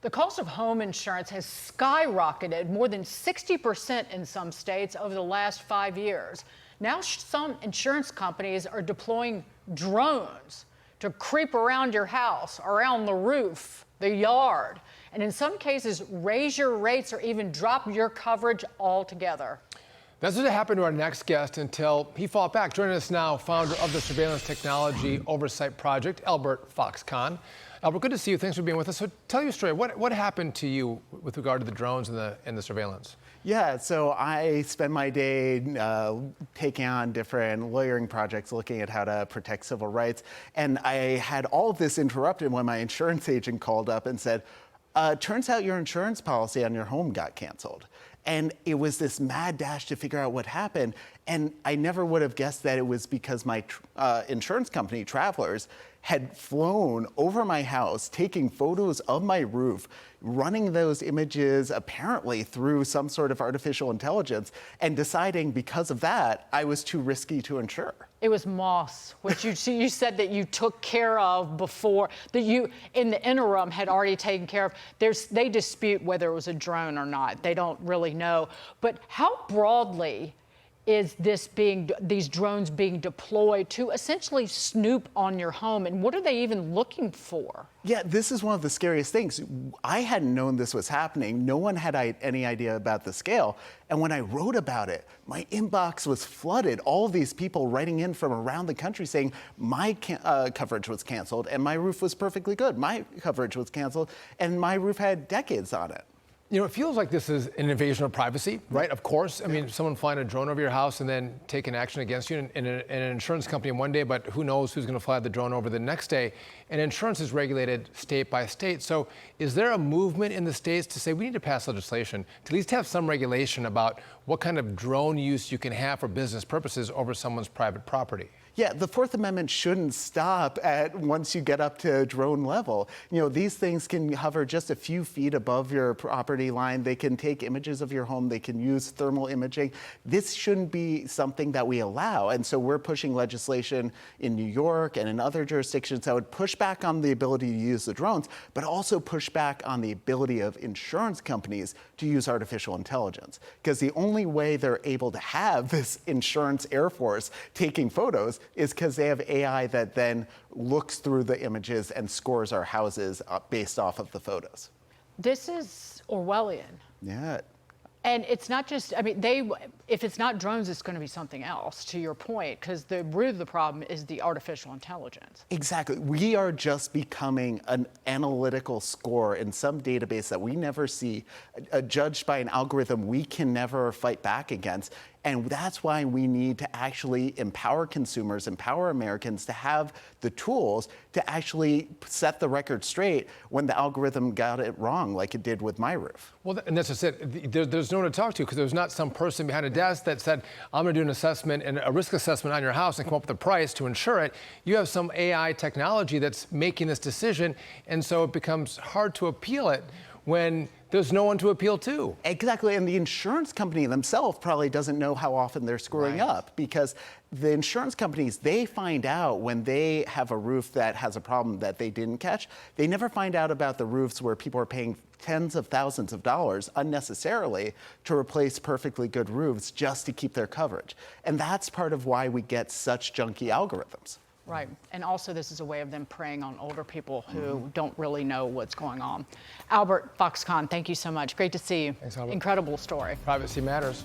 The cost of home insurance has skyrocketed more than 60% in some states over the last 5 years. Now some insurance companies are deploying drones to creep around your house, around the roof, the yard, and in some cases raise your rates or even drop your coverage altogether. That's what happened to our next guest until he fought back. Joining us now, founder of the Surveillance Technology Oversight Project, Albert Fox Cahn. Albert, good to see you. Thanks for being with us. So tell your story. What happened to you with regard to the drones and the surveillance? Yeah, so I spend my day taking on different lawyering projects, looking at how to protect civil rights. And I had all of this interrupted when my insurance agent called up and said, turns out your insurance policy on your home got canceled. And it was this mad dash to figure out what happened. And I never would have guessed that it was because my insurance company, Travelers, had flown over my house, taking photos of my roof, running those images apparently through some sort of artificial intelligence, and deciding because of that, I was too risky to insure. It was moss, which you said that you took care of before, that you, in the interim, had already taken care of. They dispute whether it was a drone or not. They don't really know. But how broadly is these drones being deployed to essentially snoop on your home, and what are they even looking for? Yeah, this is one of the scariest things. I hadn't known this was happening. No one had any idea about the scale. And when I wrote about it, my inbox was flooded. All of these people writing in from around the country saying my coverage was canceled and my roof was perfectly good. My coverage was canceled and my roof had decades on it. You know, it feels like this is an invasion of privacy, right? Of course. I mean, someone flying a drone over your house and then taking action against you in an insurance company in one day, but who knows who's going to fly the drone over the next day. And insurance is regulated state by state. So is there a movement in the states to say we need to pass legislation to at least have some regulation about what kind of drone use you can have for business purposes over someone's private property? Yeah, the Fourth Amendment shouldn't stop at once you get up to drone level. You know, these things can hover just a few feet above your property line. They can take images of your home. They can use thermal imaging. This shouldn't be something that we allow. And so we're pushing legislation in New York and in other jurisdictions that would push back on the ability to use the drones, but also push back on the ability of insurance companies to use artificial intelligence. Because the only way they're able to have this insurance air force taking photos is because they have AI that then looks through the images and scores our houses based off of the photos. This is Orwellian. Yeah. And it's not just, I mean, if it's not drones, it's going to be something else, to your point, because the root of the problem is the artificial intelligence. Exactly. We are just becoming an analytical score in some database that we never see, judged by an algorithm we can never fight back against. And that's why we need to actually empower consumers, empower Americans to have the tools to actually set the record straight when the algorithm got it wrong, like it did with my roof. Well, and that's just it. There's no one to talk to because there's not some person behind a desk that said, I'm going to do an assessment and a risk assessment on your house and come up with a price to insure it. You have some AI technology that's making this decision, and so it becomes hard to appeal it when there's no one to appeal to. Exactly, and the insurance company themselves probably doesn't know how often they're screwing up, because the insurance companies, they find out when they have a roof that has a problem that they didn't catch. They never find out about the roofs where people are paying tens of thousands of dollars unnecessarily to replace perfectly good roofs just to keep their coverage. And that's part of why we get such junky algorithms. Right. And also this is a way of them preying on older people who don't really know what's going on. Albert Fox Cahn, thank you so much. Great to see you. Thanks, Albert. Incredible story. Privacy matters.